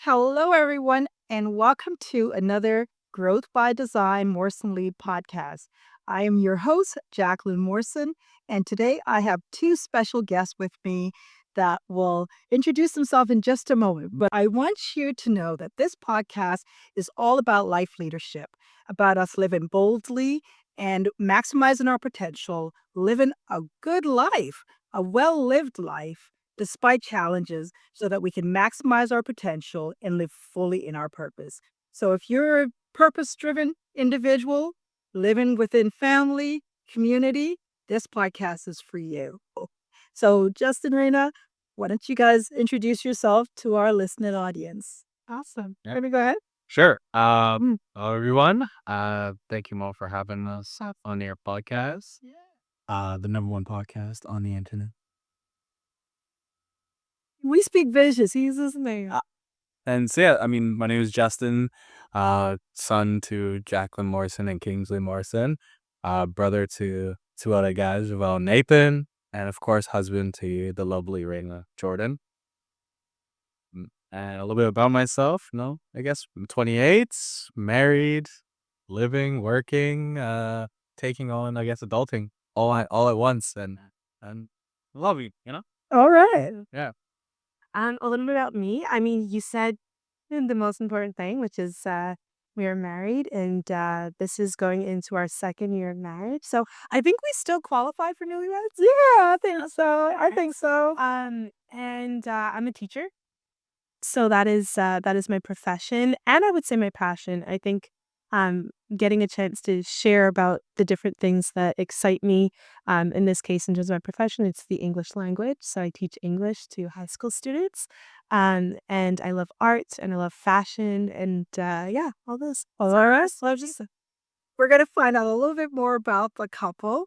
Hello, everyone, and welcome to another Growth by Design Morrison Lead podcast. I am your host, Jacqueline Morrison, and today I have two special guests with me that will introduce themselves in just a moment. But I want you to know that this podcast is all about life leadership, about us living boldly and maximizing our potential, living a good life, a well lived life despite challenges so that we can maximize our potential and live fully in our purpose. So if you're a purpose driven individual living within family, community, this podcast is for you. So, Justin, Reina, why don't you guys introduce yourself to our listening audience? Awesome. Yeah. Let me go ahead. Sure. Mm. Hello everyone. Thank you, Mo, for having us on your podcast. The number one podcast on the internet. We speak vicious. He's his name. And so yeah, I mean, my name is Justin, son to Jacqueline Morrison and Kingsley Morrison, brother to two other guys, well, Nathan, and of course, husband to the lovely Reina Jordan. And a little bit about myself, I guess I'm 28, married, living, working, taking on, I guess, adulting all at once, and loving. All right. Yeah. A little bit about me. I mean, you said the most important thing, which is we are married, and this is going into our second year of marriage. So I think we still qualify for newlyweds. Yeah, I think so. I think so. And I'm a teacher, so that is my profession, and I would say my passion. I think getting a chance to share about the different things that excite me. In this case, in terms of my profession, it's the English language. So I teach English to high school students. And I love art and I love fashion and yeah, all those. All right. So I was just We're going to find out a little bit more about the couple.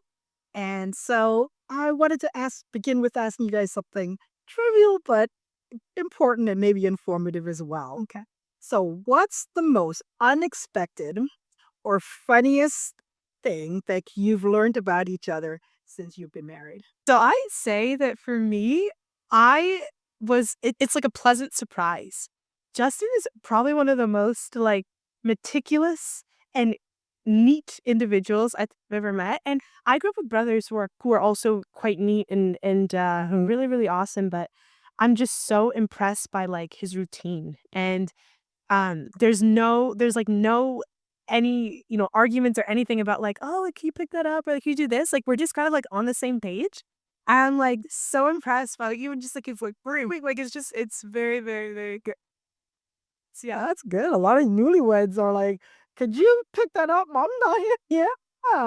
And so I wanted to begin with asking you guys something trivial, but important and maybe informative as well. okay. So, what's the most unexpected or funniest thing that you've learned about each other since you've been married? So I say that for me, it's like a pleasant surprise. Justin is probably one of the most like meticulous and neat individuals I've ever met. And I grew up with brothers who are also quite neat and really, really awesome. But I'm just so impressed by like his routine. And there's like no any, arguments or anything about like, oh, like, can you pick that up or like you do this? Like we're just kind of like on the same page. I'm like so impressed by like, even just like if like like it's very, very, very good. So Yeah, yeah. that's good. A lot of newlyweds are like, could you pick that up? I'm not here. Yeah.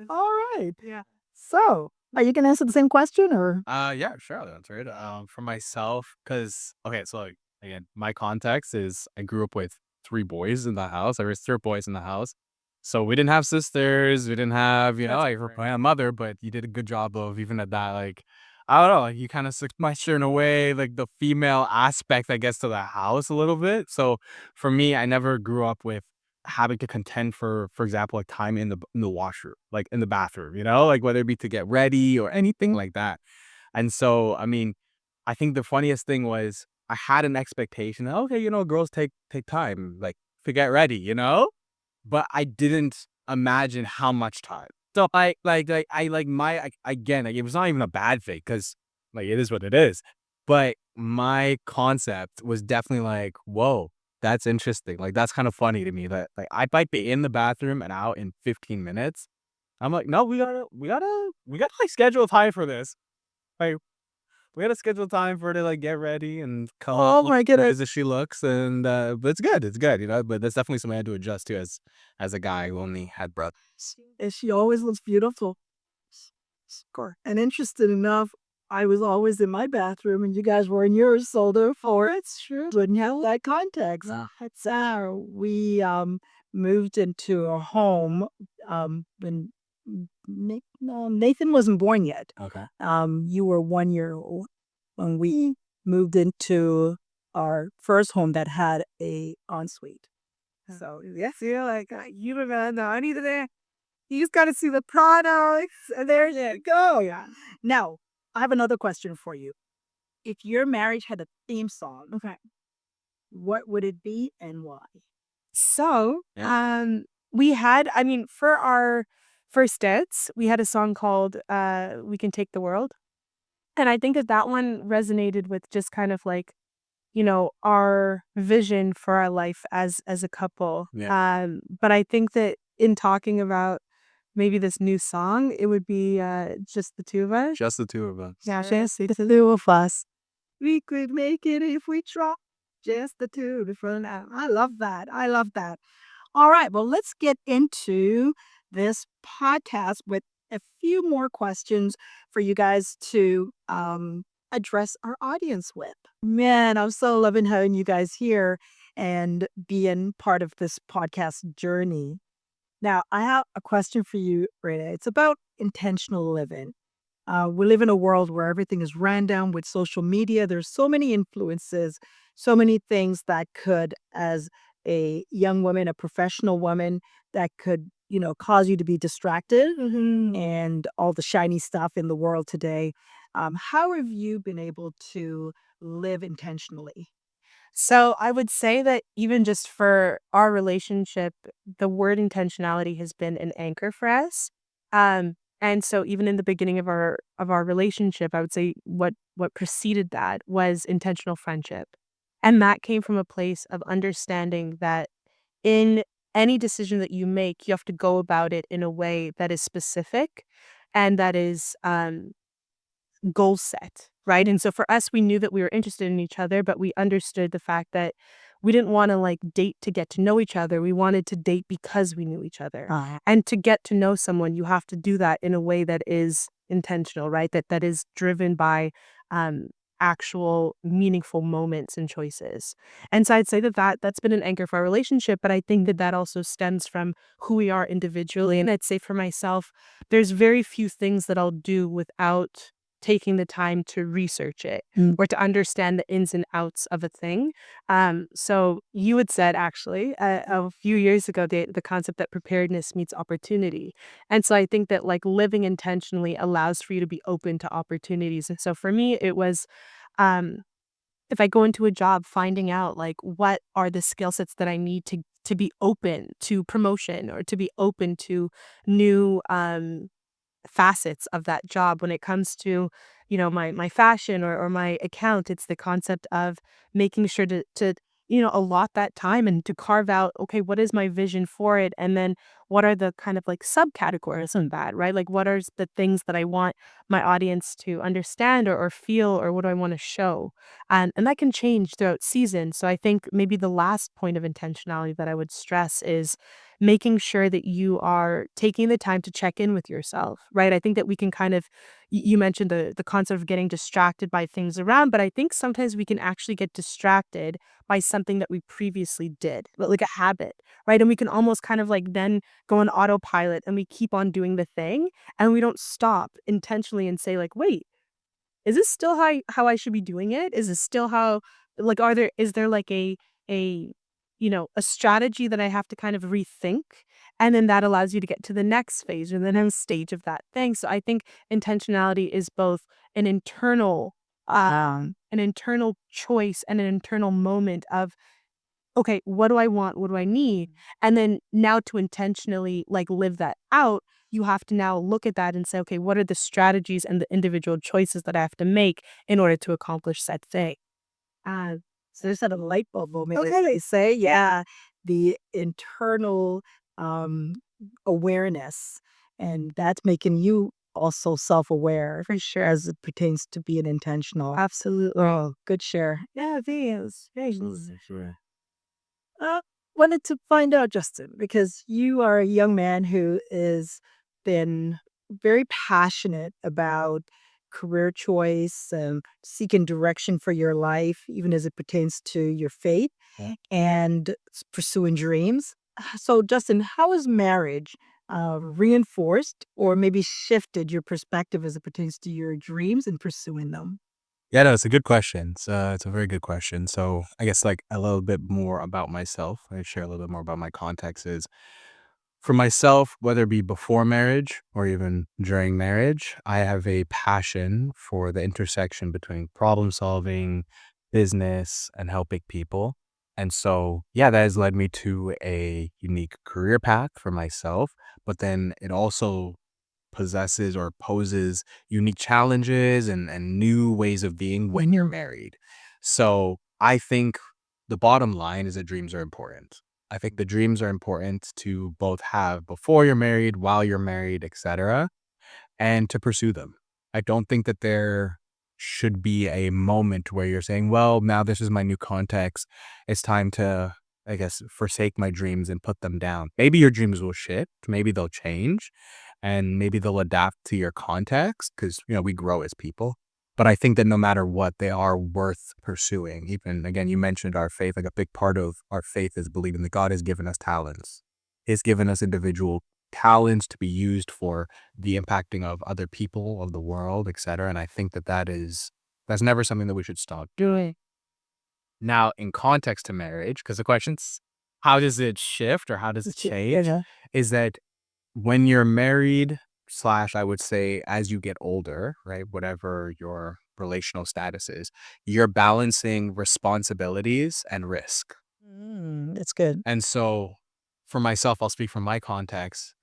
All right. Yeah. So, are you going to answer the same question or? Yeah, sure, I'll answer it. For myself, because okay, so like, again, my context is I grew up with three boys in the house. There was three boys in the house, so we didn't have sisters. We didn't have, That's like my mother, but you did a good job of even at that. Like, I don't know, like you kind of sequestered in a way, like the female aspect, I guess, to the house a little bit. So for me, I never grew up with having to contend for example, like time in the washroom, like in the bathroom, like whether it be to get ready or anything like that. And so, I mean, I think the funniest thing was I had an expectation that, okay, girls take time, like to get ready. But I didn't imagine how much time. So again, like it was not even a bad thing because like it is what it is. But my concept was definitely like, whoa, that's interesting. Like that's kind of funny to me that like I might be in the bathroom and out in 15 minutes. I'm like, no, we gotta like schedule time for this. Like we gotta schedule time for her to like get ready and come Oh look my goodness. as she looks, and but it's good. But that's definitely something I had to adjust to as a guy who only had brothers. And she always looks beautiful. Score. And interesting enough, I was always in my bathroom and you guys were in yours, so therefore it's true. Wouldn't have that context. That's how we moved into a home when no, Nathan wasn't born yet. Okay. You were 1 year old when we moved into our first home that had a ensuite. So yes, you're like you don't know any of that. You just got to see the products, and there you go. Yeah. Now, I have another question for you. If your marriage had a theme song, Okay. what would it be and why? So, Yeah. we had, I mean, for our first dance, we had a song called "We Can Take the World," and I think that that one resonated with just kind of like, our vision for our life as a couple. Yeah. But I think that in talking about maybe this new song, it would be just the two of us. Just the two of us. Yeah, Just the two of us. We could make it if we try. Just the two of us for now. I love that. I love that. All right. Well, let's get into this podcast with a few more questions for you guys to address our audience with. Man, I'm so loving having you guys here and being part of this podcast journey. Now, I have a question for you, Rita. It's about intentional living. We live in a world where everything is ran down with social media. There's so many influences, so many things that could, as a young woman, a professional woman, that could, cause you to be distracted and all the shiny stuff in the world today. How have you been able to live intentionally? So I would say that even just for our relationship, the word intentionality has been an anchor for us. And so even in the beginning of our relationship, I would say what preceded that was intentional friendship. And that came from a place of understanding that in any decision that you make, you have to go about it in a way that is specific and that is goal set, right? And so for us, we knew that we were interested in each other, but we understood the fact that we didn't want to like date to get to know each other. We wanted to date because we knew each other. And to get to know someone, you have to do that in a way that is intentional, right? That is driven by um actual meaningful moments and choices. And so I'd say that's been an anchor for our relationship, but I think that that also stems from who we are individually. And I'd say for myself, there's very few things that I'll do without taking the time to research it or to understand the ins and outs of a thing. So you had said actually a few years ago the concept that preparedness meets opportunity, and so I think that like living intentionally allows for you to be open to opportunities. And so for me, it was. Um, if I go into a job, finding out like what are the skill sets that I need to be open to promotion or to be open to new facets of that job. When it comes to my fashion or my account, it's the concept of making sure to allot that time and to carve out, okay, what is my vision for it, and then what are the kind of like subcategories in that, right? Like what are the things that I want my audience to understand or feel, or what do I want to show, and that can change throughout season. So I think maybe the last point of intentionality that I would stress is making sure that you are taking the time to check in with yourself, right? I think that we can kind of, you mentioned the concept of getting distracted by things around, but I think sometimes we can actually get distracted by something that we previously did, like a habit, right? And we can almost kind of like then go on autopilot and we keep on doing the thing and we don't stop intentionally and say like, wait, is this still how I should be doing it? Is this still how, like, is there like a a strategy that I have to kind of rethink? And then that allows you to get to the next phase or the next stage of that thing. So I think intentionality is both an internal choice and an internal moment of, okay, what do I want? What do I need? And then now to intentionally like live that out, you have to now look at that and say, okay, what are the strategies and the individual choices that I have to make in order to accomplish said thing? Uh, so there's a light bulb moment. Okay, they say, yeah, the internal um, awareness, and that's making you also self-aware For sure. as it pertains to being intentional. Absolutely. Oh, good share. Yeah, it is. Sure. Uh, Wanted to find out, Justin, because you are a young man who is been very passionate about career choice and seeking direction for your life, even as it pertains to your faith and pursuing dreams. So, Justin, how has marriage reinforced or maybe shifted your perspective as it pertains to your dreams and pursuing them? Yeah, no, it's a good question. It's a very good question. So I guess like a little bit more about myself. I share a little bit more about my context is for myself, whether it be before marriage or even during marriage, I have a passion for the intersection between problem solving, business, and helping people. And so, yeah, that has led me to a unique career path for myself, but then it also possesses or poses unique challenges and new ways of being when you're married. So I think the bottom line is that dreams are important. I think the dreams are important to both have before you're married, while you're married, etc., and to pursue them. I don't think that there should be a moment where you're saying, well, now this is my new context. It's time to, I guess, forsake my dreams and put them down. Maybe your dreams will shift, maybe they'll change, and maybe they'll adapt to your context because, we grow as people. But I think that no matter what, they are worth pursuing. Even again, you mentioned our faith. Like a big part of our faith is believing that God has given us talents. He's given us individual talents to be used for the impacting of other people, of the world, etc. And I think that that's never something that we should stop doing. Now, in context to marriage, because the question's how does it shift or how does it change? Yeah. Is that when you're married, slash, I would say, as you get older, right, whatever your relational status is, you're balancing responsibilities and risk. That's good. And so for myself, I'll speak from my context.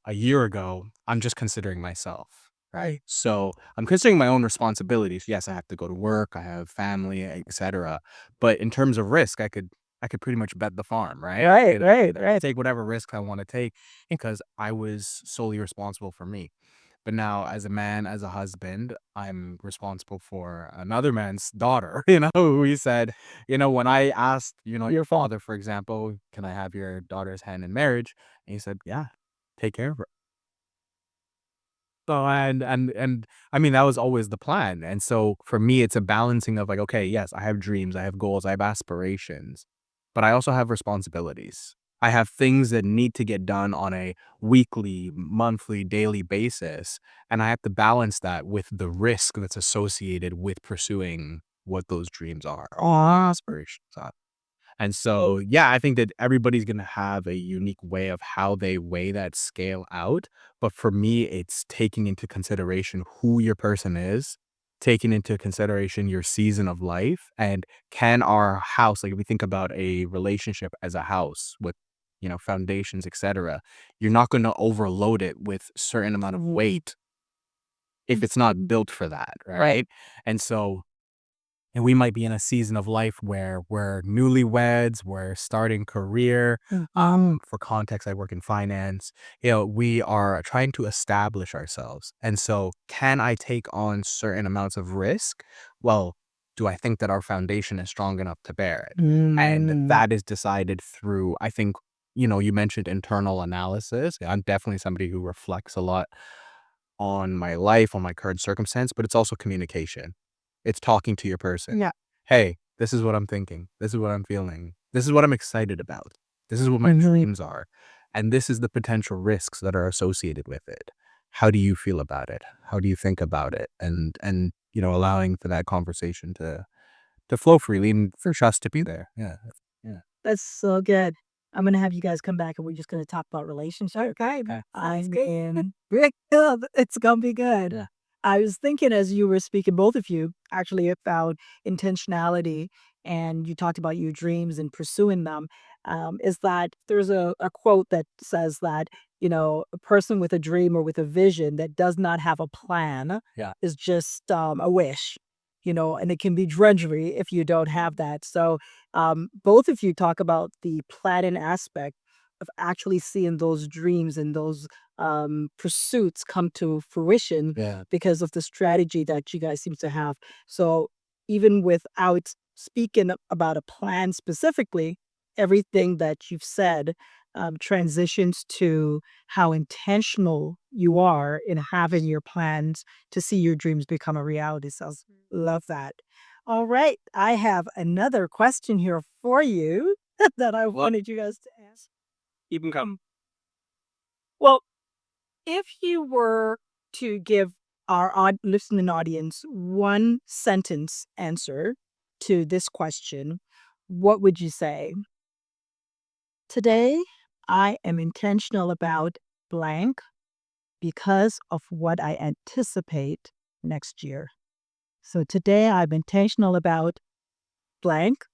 A year ago, I'm just considering myself, right? So I'm considering my own responsibilities. Yes, I have to go to work, I have family, etc. But in terms of risk, I could pretty much bet the farm, right? Right. Take whatever risk I want to take because I was solely responsible for me. But now, as a man, as a husband, I'm responsible for another man's daughter, who he said, when I asked, your father, for example, can I have your daughter's hand in marriage? And he said, yeah, take care of her. So, and I mean, that was always the plan. And so for me, it's a balancing of like, okay, yes, I have dreams, I have goals, I have aspirations, but I also have responsibilities. I have things that need to get done on a weekly, monthly, daily basis. And I have to balance that with the risk that's associated with pursuing what those dreams are or aspirations are. And so, yeah, I think that everybody's going to have a unique way of how they weigh that scale out. But for me, it's taking into consideration who your person is, taking into consideration your season of life, and can our house, like if we think about a relationship as a house with, foundations, etc., you're not going to overload it with certain amount of weight if it's not built for that, right? And so and we might be in a season of life where we're newlyweds, we're starting career. For context, I work in finance. We are trying to establish ourselves. And so, can I take on certain amounts of risk? Well, do I think that our foundation is strong enough to bear it? And that is decided through, I think, you mentioned internal analysis. I'm definitely somebody who reflects a lot on my life, on my current circumstance, but it's also communication. It's talking to your person. Yeah. Hey, this is what I'm thinking. This is what I'm feeling. This is what I'm excited about. This is what my dreams are. And this is the potential risks that are associated with it. How do you feel about it? How do you think about it? And allowing for that conversation to flow freely and for trust to be there. Yeah. Yeah. That's so good. I'm gonna have you guys come back, and we're just gonna talk about relationships. Okay. Okay. I mean, Rick, it's gonna be good. Yeah. I was thinking as you were speaking, both of you actually about intentionality, and you talked about your dreams and pursuing them. Is that there's a quote that says that, a person with a dream or with a vision that does not have a plan Yeah. is just a wish, and it can be drudgery if you don't have that. So, both of you talk about the planning aspect of actually seeing those dreams and those pursuits come to fruition Yeah. because of the strategy that you guys seem to have. So even without speaking about a plan specifically, everything that you've said transitions to how intentional you are in having your plans to see your dreams become a reality. So love that. All right. I have another question here for you that I wanted you guys to ask. Keep them coming. Well, if you were to give our listening audience one sentence answer to this question, what would you say? Today, I am intentional about blank because of what I anticipate next year. So today, I'm intentional about blank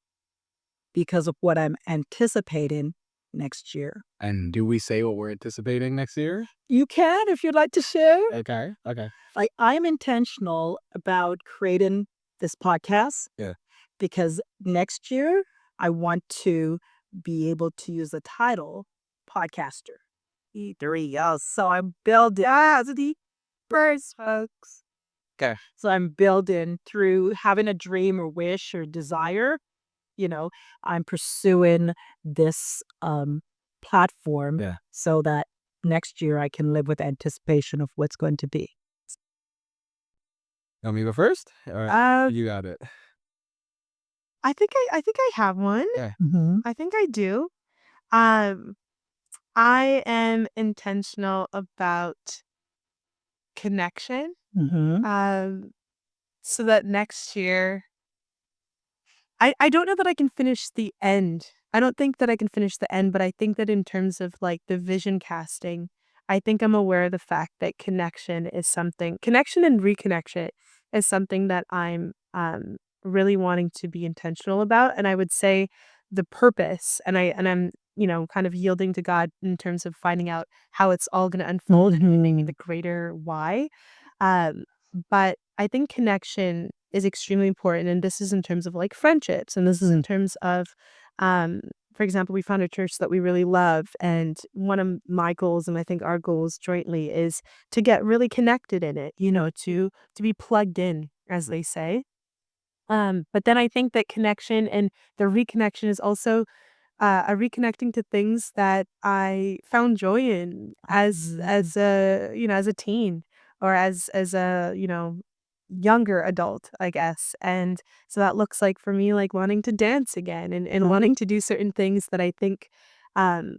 because of what I'm anticipating next year. And do we say what we're anticipating next year? You can if you'd like to share. Okay. Okay. Like, I'm intentional about creating this podcast. Yeah. Because next year I want to be able to use the title podcaster. E3 yes. So I'm building the first folks. Okay. So I'm building through having a dream or wish or desire. I'm pursuing this platform Yeah. so that next year I can live with anticipation of what's going to be. Want me to go first? Or Uh, you got it. I think I have one. Yeah. Mm-hmm. I think I do. Um, I am intentional about connection. Mm-hmm. So that next year, I don't know that I can finish the end. I don't think that I can finish the end, but I think that in terms of like the vision casting, I think I'm aware of the fact that connection and reconnection is something that I'm really wanting to be intentional about. And I would say the purpose, and I'm kind of yielding to God in terms of finding out how it's all going to unfold and maybe the greater why. Um, but I think connection is extremely important. And this is in terms of like friendships. And this is in terms of, for example, we found a church that we really love. And one of my goals, and I think our goals jointly, is to get really connected in it, to be plugged in, as they say. But then I think that connection and the reconnection is also a reconnecting to things that I found joy in as a teen or as a younger adult, I guess. And so that looks like for me like wanting to dance again and wanting to do certain things that I think um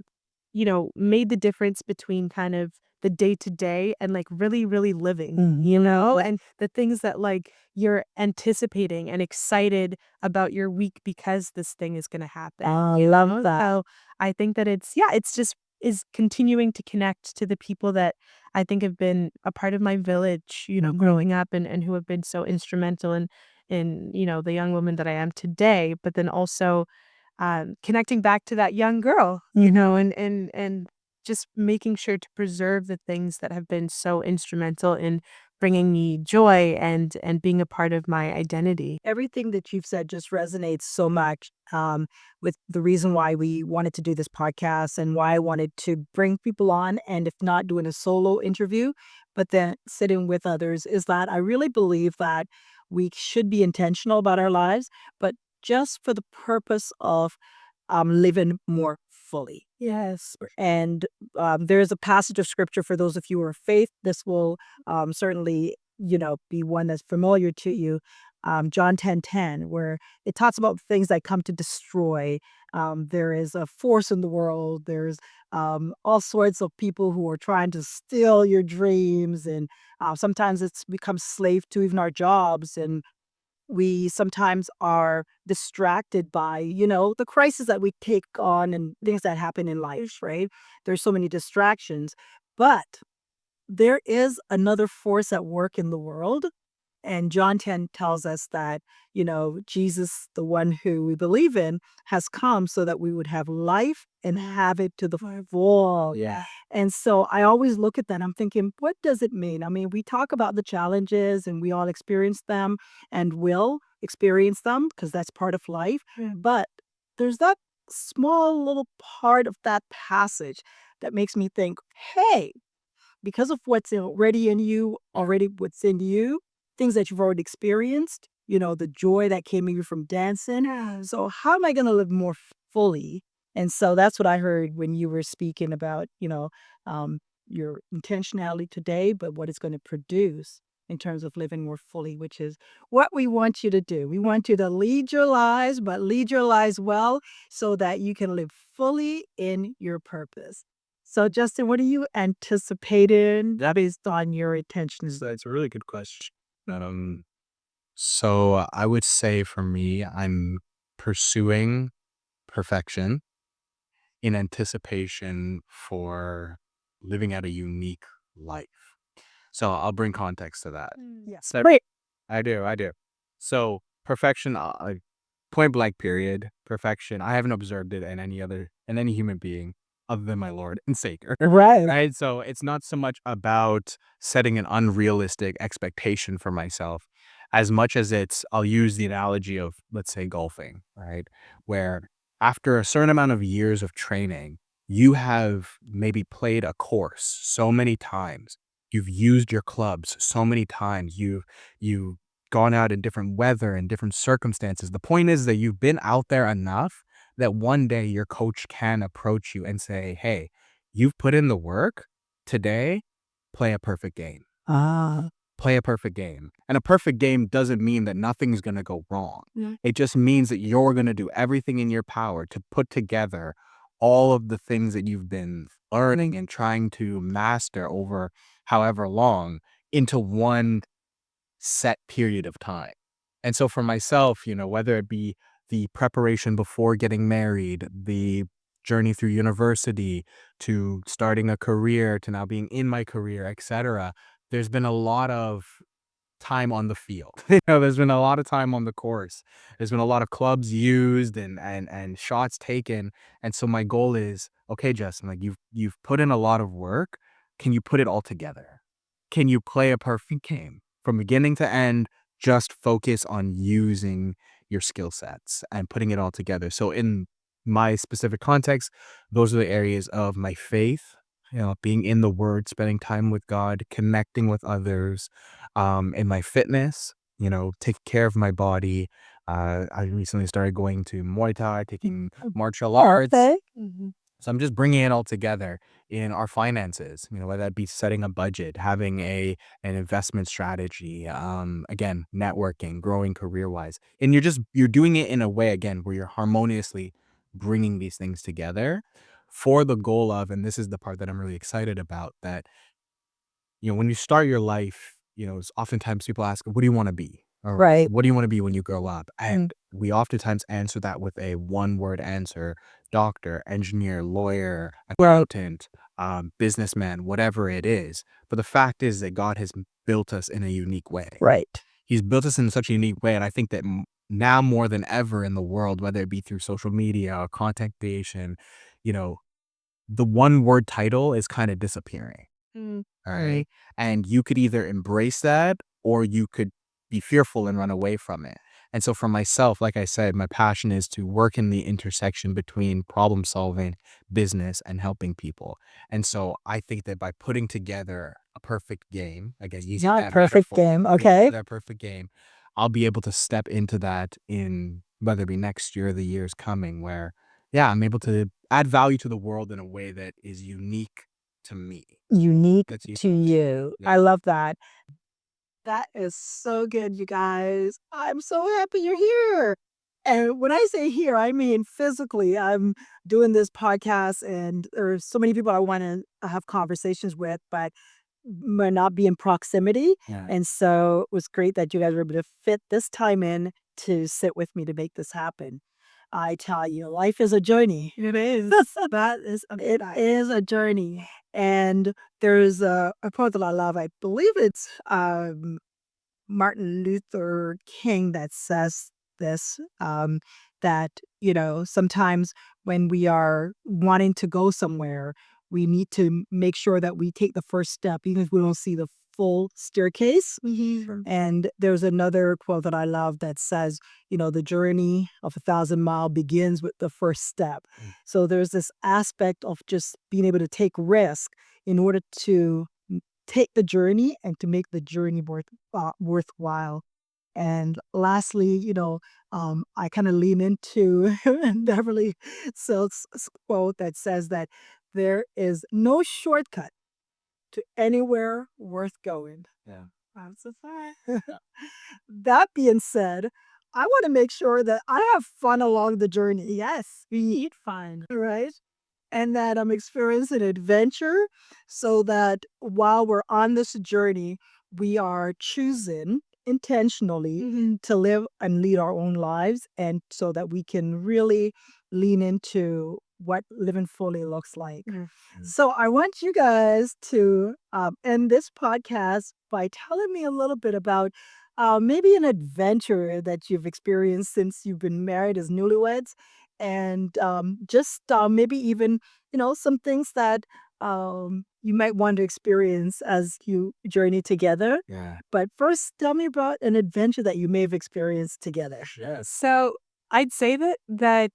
made the difference between kind of the day to day and like really, really living, and the things that like you're anticipating and excited about your week because this thing is going to happen. I love that. So I think that it's just is continuing to connect to the people that I think have been a part of my village, growing up and who have been so instrumental in the young woman that I am today, but then also connecting back to that young girl, and just making sure to preserve the things that have been so instrumental in bringing me joy and being a part of my identity. Everything that you've said just resonates so much with the reason why we wanted to do this podcast and why I wanted to bring people on. And if not doing a solo interview, but then sitting with others, is that I really believe that we should be intentional about our lives, but just for the purpose of living more fully. Yes. And there's a passage of scripture for those of you who are of faith. This will certainly, be one that's familiar to you. John 10:10, where it talks about things that come to destroy. There is a force in the world. There's all sorts of people who are trying to steal your dreams, and sometimes it's become slave to even our jobs. And we sometimes are distracted by, the crisis that we take on and things that happen in life, right? There's so many distractions, but there is another force at work in the world. And John 10 tells us that, Jesus, the one who we believe in, has come so that we would have life and have it to the full. Yeah. And so I always look at that. I'm thinking, what does it mean? I mean, we talk about the challenges and we all experience them and will experience them because that's part of life. Yeah. But there's that small little part of that passage that makes me think, hey, because of what's already in you, already what's in you, things that you've already experienced, the joy that came maybe from dancing. So how am I going to live more fully? And so that's what I heard when you were speaking about, your intentionality today, but what it's going to produce in terms of living more fully, which is what we want you to do. We want you to lead your lives, but lead your lives well so that you can live fully in your purpose. So, Justin, what are you anticipating based on your intentions? That's a really good question. So I would say for me, I'm pursuing perfection in anticipation for living out a unique life. So I'll bring context to that. Yes. So Wait. I do. So perfection, point blank period, perfection. I haven't observed it in any human being other than my Lord and Savior. Right. Right? So it's not so much about setting an unrealistic expectation for myself as much as I'll use the analogy of, let's say, golfing, right? Where after a certain amount of years of training, you have maybe played a course so many times. You've used your clubs so many times. You've gone out in different weather and different circumstances. The point is that you've been out there enough that one day your coach can approach you and say, "Hey, you've put in the work. Today, play a perfect game." Ah. Play a perfect game. And a perfect game doesn't mean that nothing's going to go wrong. Yeah. It just means that you're going to do everything in your power to put together all of the things that you've been learning and trying to master over however long into one set period of time. And so for myself, whether it be the preparation before getting married, the journey through university, to starting a career, to now being in my career, etc., there's been a lot of time on the field. There's been a lot of time on the course. There's been a lot of clubs used and shots taken. And so my goal is, okay, Justin, like you've put in a lot of work. Can you put it all together? Can you play a perfect game from beginning to end? Just focus on using your skill sets and putting it all together. So in my specific context, those are the areas of my faith, being in the word, spending time with God, connecting with others, in my fitness, taking care of my body. I recently started going to Muay Thai, taking martial arts. Okay. So I'm just bringing it all together in our finances, whether that be setting a budget, having an investment strategy, again, networking, growing career-wise. And you're doing it in a way, again, where you're harmoniously bringing these things together for the goal of, and this is the part that I'm really excited about, that when you start your life, oftentimes people ask, what do you want to be? Or Right. what do you want to be when you grow up? And we oftentimes answer that with a one-word answer: doctor, engineer, lawyer, accountant, businessman, whatever it is. But the fact is that God has built us in a unique way. Right. He's built us in such a unique way. And I think that now more than ever in the world, whether it be through social media or content creation, the one-word title is kind of disappearing. Mm. All right. And you could either embrace that or you could be fearful and run away from it. And so for myself, like I said, my passion is to work in the intersection between problem solving, business, and helping people. And so I think that by putting together a perfect game, again, using Not that perfect metaphor, game. Okay. that perfect game, I'll be able to step into that in whether it be next year or the years coming, where, yeah, I'm able to add value to the world in a way that is unique to me. Unique That's to you. Yeah. I love that. That is so good, you guys. I'm so happy you're here. And when I say here, I mean physically. I'm doing this podcast, and there's so many people I want to have conversations with, but might not be in proximity. Yeah. And so it was great that you guys were able to fit this time in to sit with me to make this happen. I tell you, life is a journey. It is. That is a It fact. is a journey. And there's a quote that I love. I believe it's Martin Luther King that says this, that, sometimes when we are wanting to go somewhere, we need to make sure that we take the first step, even if we don't see the full staircase. And there's another quote that I love that says, the journey of 1,000 miles begins with the first step. So there's this aspect of just being able to take risk in order to take the journey and to make the journey worthwhile. And lastly, I kind of lean into Beverly Silk's quote that says that there is no shortcut to anywhere worth going. Yeah. That's a fact. That being said, I want to make sure that I have fun along the journey. Yes, we need fun, right? And that I'm experiencing adventure, so that while we're on this journey, we are choosing intentionally to live and lead our own lives, and so that we can really lean into what living fully looks like. So I want you guys to end this podcast by telling me a little bit about maybe an adventure that you've experienced since you've been married as newlyweds, and just maybe even some things that you might want to experience as you journey together. Yeah. But first, tell me about an adventure that you may have experienced together. Yes. So I'd say that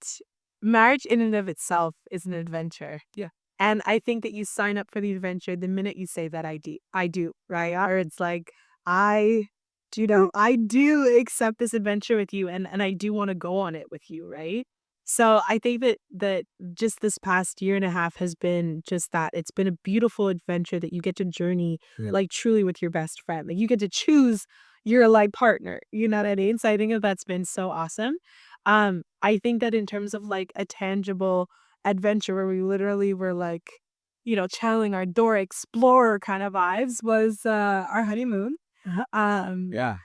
marriage in and of itself is an adventure. Yeah. And I think that you sign up for the adventure the minute you say that I do, right? Or it's like, I I do accept this adventure with you and I do want to go on it with you, right? So I think that just this past year and a half has been just that. It's been a beautiful adventure that you get to journey Yeah. like truly with your best friend. Like you get to choose your like partner. You know what I mean? So I think that that's been so awesome. I think that in terms of like a tangible adventure where we literally were like, channeling our Dora Explorer kind of vibes was our honeymoon. Uh-huh. Yeah.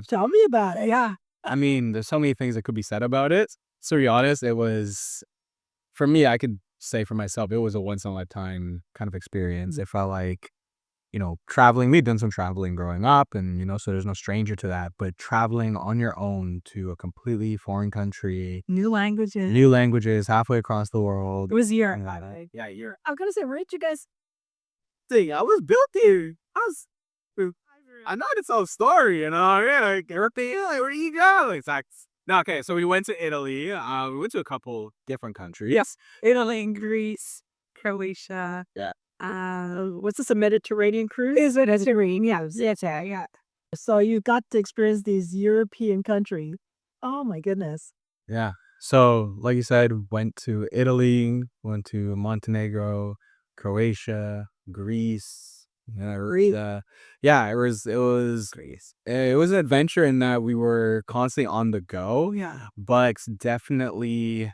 Tell me about it. Yeah. I mean, there's so many things that could be said about it. So to be honest, it was for me, I could say for myself, it was a once in a lifetime kind of experience. It felt like, traveling. We'd done some traveling growing up and, so there's no stranger to that. But traveling on your own to a completely foreign country, New languages. new languages, halfway across the world. It was Europe, Yeah. by the way. Yeah, you're I was gonna say, where did you guys? thing. I was built here. I know it's all story, yeah, like everything, like, where do you go? It's like, no, okay, so we went to Italy. We went to a couple different countries. Yes. Italy and Greece, Croatia. Yeah. Was this a Mediterranean cruise? Is it Mediterranean? Yes. Yes. Yeah. So you got to experience these European countries. Oh my goodness. Yeah. So, like you said, went to Italy, went to Montenegro, Croatia, Greece. Yeah, it was an adventure in that we were constantly on the go. Yeah. But it's definitely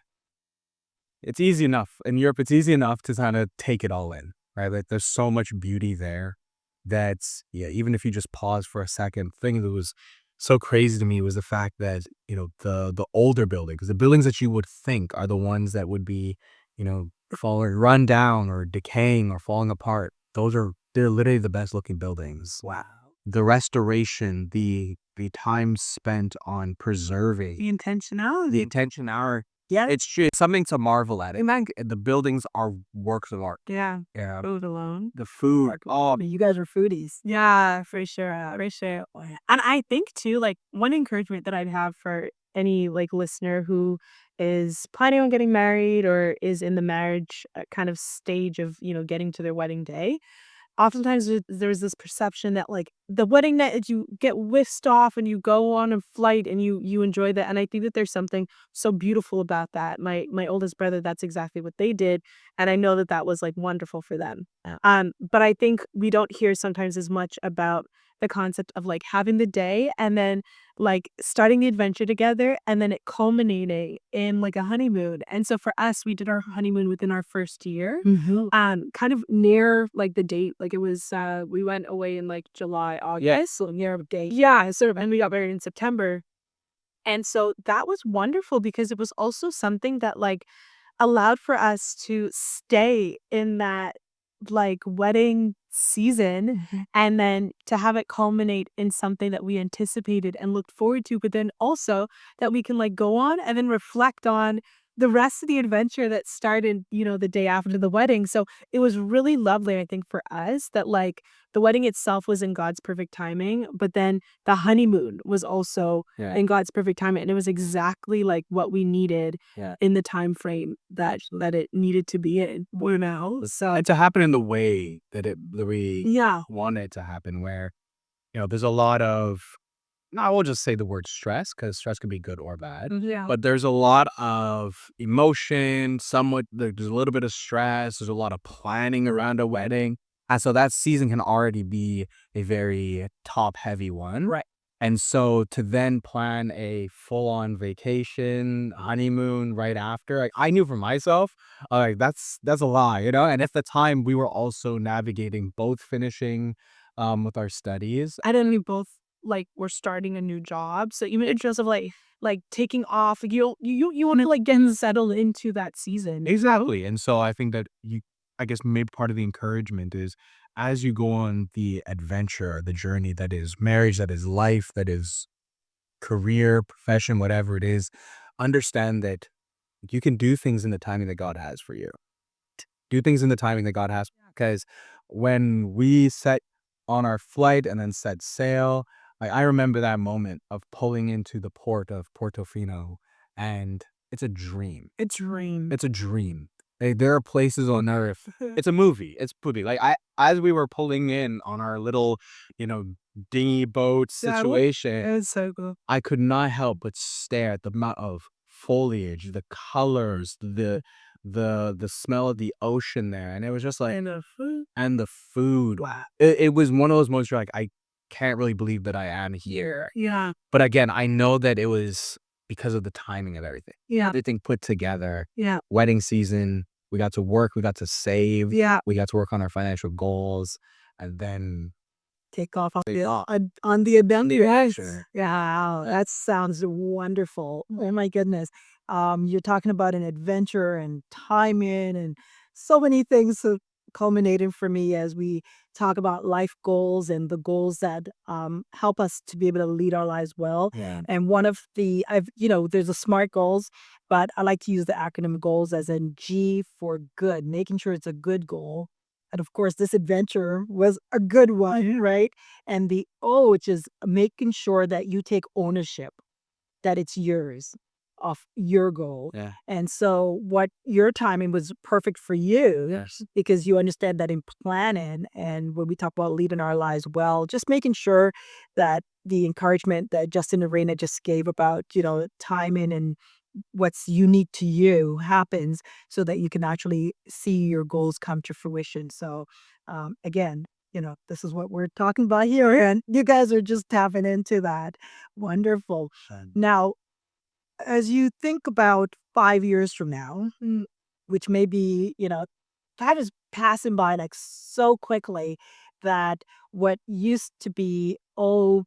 it's easy enough in Europe. It's easy enough to kind of take it all in, right? Like there's so much beauty there that's even if you just pause for a second. The thing that was so crazy to me was the fact that the older buildings, the buildings that you would think are the ones that would be falling, run down or decaying or falling apart. They're literally the best looking buildings. Wow. The restoration, the time spent on preserving The intentionality. the intentionality. Yeah. It's just something to marvel at. And the buildings are works of art. Yeah. Yeah. Food alone. The food. Oh, You guys are foodies. Yeah, for sure. For sure. And I think too, like one encouragement that I'd have for any like listener who is planning on getting married or is in the marriage kind of stage of, getting to their wedding day. Oftentimes there's this perception that like the wedding night you get whisked off and you go on a flight and you enjoy that. And I think that there's something so beautiful about that. My oldest brother, that's exactly what they did. And I know that that was like wonderful for them. Yeah. But I think we don't hear sometimes as much about the concept of like having the day and then like starting the adventure together and then it culminating in like a honeymoon. And so for us, we did our honeymoon within our first year. Kind of near like the date, like it was we went away in like July, August, so near a date. Yeah, sort of, and we got married in September. And so that was wonderful because it was also something that like allowed for us to stay in that like wedding season and then to have it culminate in something that we anticipated and looked forward to, but then also that we can like go on and then reflect on the rest of the adventure that started, the day after the wedding. So it was really lovely, I think, for us that like the wedding itself was in God's perfect timing, but then the honeymoon was also in God's perfect timing. And it was exactly like what we needed in the time frame that it needed to be in. So and to happen in the way that we want it to happen, where there's a lot of, no, I will just say the word stress because stress can be good or bad. Yeah. But there's a lot of emotion, somewhat, there's a little bit of stress, there's a lot of planning around a wedding. And so that season can already be a very top heavy one. Right. And so to then plan a full on vacation, honeymoon right after, like I knew for myself, like that's a lie, And at the time we were also navigating both finishing with our studies. And then we both like we're starting a new job. So even in terms of like taking off, like, you want to like get settled into that season. Exactly. And so I think that I guess maybe part of the encouragement is as you go on the adventure, the journey that is marriage, that is life, that is career, profession, whatever it is, understand that you can do things in the timing that God has for you. Do things in the timing that God has. Because when we set on our flight and then set sail, like I remember that moment of pulling into the port of Portofino, and it's a dream. It's dream. It's a dream. Like, there are places on earth. It's a movie. It's movie. Like as we were pulling in on our little, you know, dinghy boat situation, It was so cool. I could not help but stare at the amount of foliage, the colors, the smell of the ocean there, and it was just like, And the food. and the food. Wow. It was one of those moments where like I can't really believe that I am here. Yeah. But again, I know that it was because of the timing of everything. Yeah. Everything put together. Yeah. Wedding season, we got to work, we got to save, Yeah. we got to work on our financial goals, and then Take off on the adventure. Sure. Yeah, that sounds wonderful. Oh my goodness. You're talking about an adventure and timing and so many things culminating for me as we talk about life goals and the goals that help us to be able to lead our lives well. Yeah. And one of there's a SMART goals, but I like to use the acronym goals as in G for good, making sure it's a good goal. And of course, this adventure was a good one, right? And the O, which is making sure that you take ownership, that it's yours, of your goal. Yeah. And so, what your timing was perfect for you Yes. because you understand that in planning and when we talk about leading our lives well, just making sure that the encouragement that Justin and Raina just gave about, timing and what's unique to you happens so that you can actually see your goals come to fruition. So, again, this is what we're talking about here, and you guys are just tapping into that. Wonderful. Now, as you think about 5 years from now, which may be, that is passing by like so quickly that what used to be, 5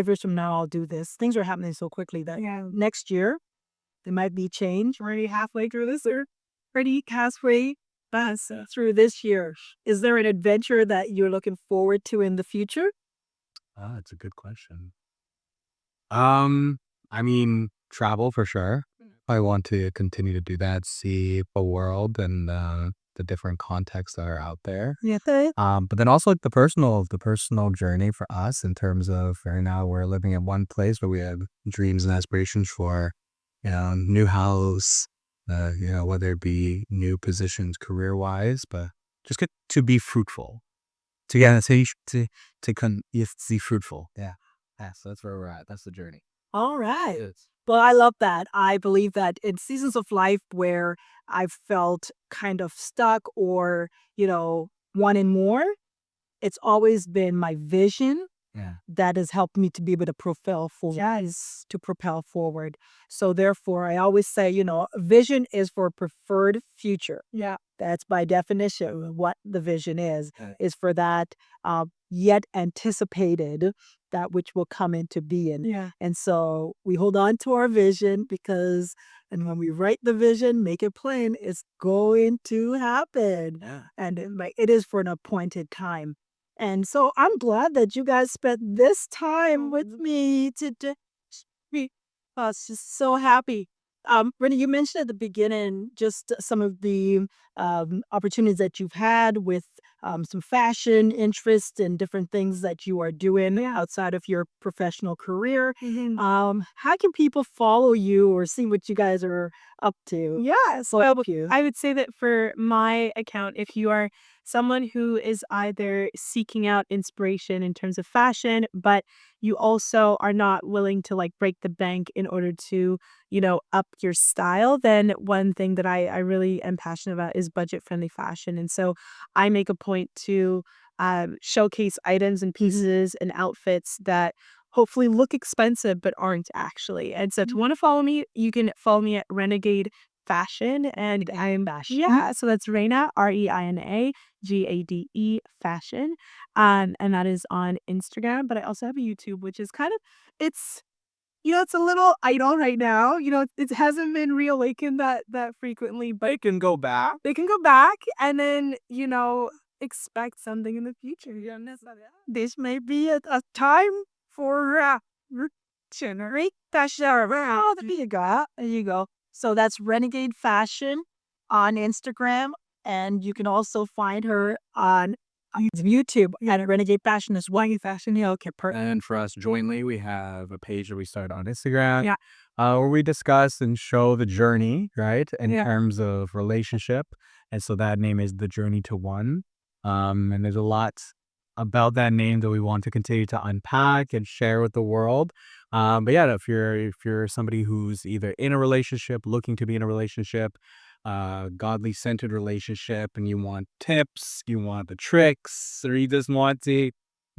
years from now, I'll do this. Things are happening so quickly that next year, there might be change. We're already halfway through this, or pretty halfway through this year. Is there an adventure that you're looking forward to in the future? It's a good question. I mean, travel for sure. I want to continue to do that, see the world and the different contexts that are out there. Yeah. But then also like the personal journey for us in terms of right now we're living in one place, but we have dreams and aspirations for, new house, whether it be new positions career wise, but just get to be fruitful. To fruitful. Yeah. Yeah. So that's where we're at. That's the journey. All right. Yes. Well, I love that. I believe that in seasons of life where I've felt kind of stuck or, wanting more, it's always been my vision Yeah. that has helped me to be able to propel forward. Yes, to propel forward. So therefore, I always say, vision is for a preferred future. Yeah. That's by definition what the vision Okay. is for that yet anticipated, that which will come into being. Yeah. And so we hold on to our vision and when we write the vision, make it plain, it's going to happen. Yeah. And it is for an appointed time. And so I'm glad that you guys spent this time with me today. I was just so happy. Renee, you mentioned at the beginning just some of the opportunities that you've had with some fashion interests and different things that you are doing outside of your professional career. How can people follow you or see what you guys are up to? Yeah. So you. I would say that for my account, if you are someone who is either seeking out inspiration in terms of fashion, but you also are not willing to like break the bank in order to, up your style, then one thing that I really am passionate about is budget friendly fashion. And so I make a point to showcase items and pieces and outfits that hopefully look expensive but aren't actually. And so if you want to follow me, you can follow me at Renegade Fashion, and I'm so that's Reina, REINA Fashion, and that is on Instagram. But I also have a YouTube, which is kind of it's it's a little idle right now. It hasn't been reawakened that frequently, but They can go back. they can go back and then, expect something in the future. This may be a time for generate fashion. Oh, there you go. There you go. So that's Renegade Fashion on Instagram, and you can also find her on YouTube at Renegade Fashion as well. Fashion, yeah, okay, perfect. And for us jointly, we have a page that we started on Instagram. Yeah. Where we discuss and show the journey, right, in Yeah. terms of relationship. And so that name is The Journey to One. And there's a lot about that name that we want to continue to unpack and share with the world. But yeah, if you're somebody who's either in a relationship, looking to be in a relationship, godly centered relationship, and you want tips, you want the tricks, or you just want to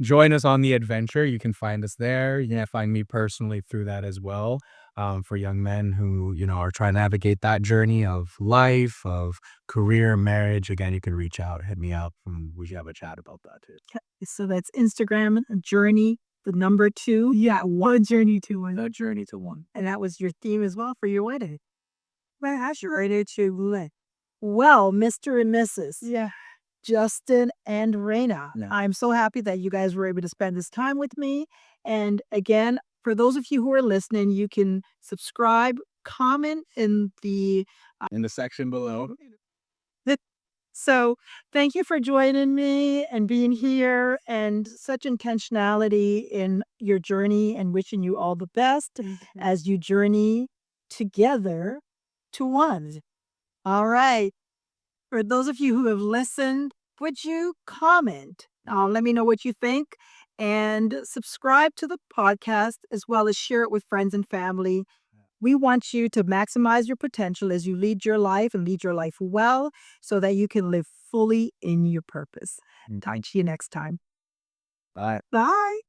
join us on the adventure, you can find us there. You can find me personally through that as well. For young men who, are trying to navigate that journey of life, of career, marriage, again, you can reach out, hit me up, and we should have a chat about that too. So that's Instagram Journey, the number 2. Yeah, one journey to one. The Journey to One. And that was your theme as well for your wedding. Well, Mr. and Mrs. Yeah. Justin and Raina. Yeah. I'm so happy that you guys were able to spend this time with me. And again, for those of you who are listening, you can subscribe, comment in the In the section below. So thank you for joining me and being here, and such intentionality in your journey, and wishing you all the best as you journey together to one. All right. For those of you who have listened, would you comment? Let me know what you think, and subscribe to the podcast as well as share it with friends and family. We want you to maximize your potential as you lead your life and lead your life well, so that you can live fully in your purpose. Talk to you next time. Bye. Bye.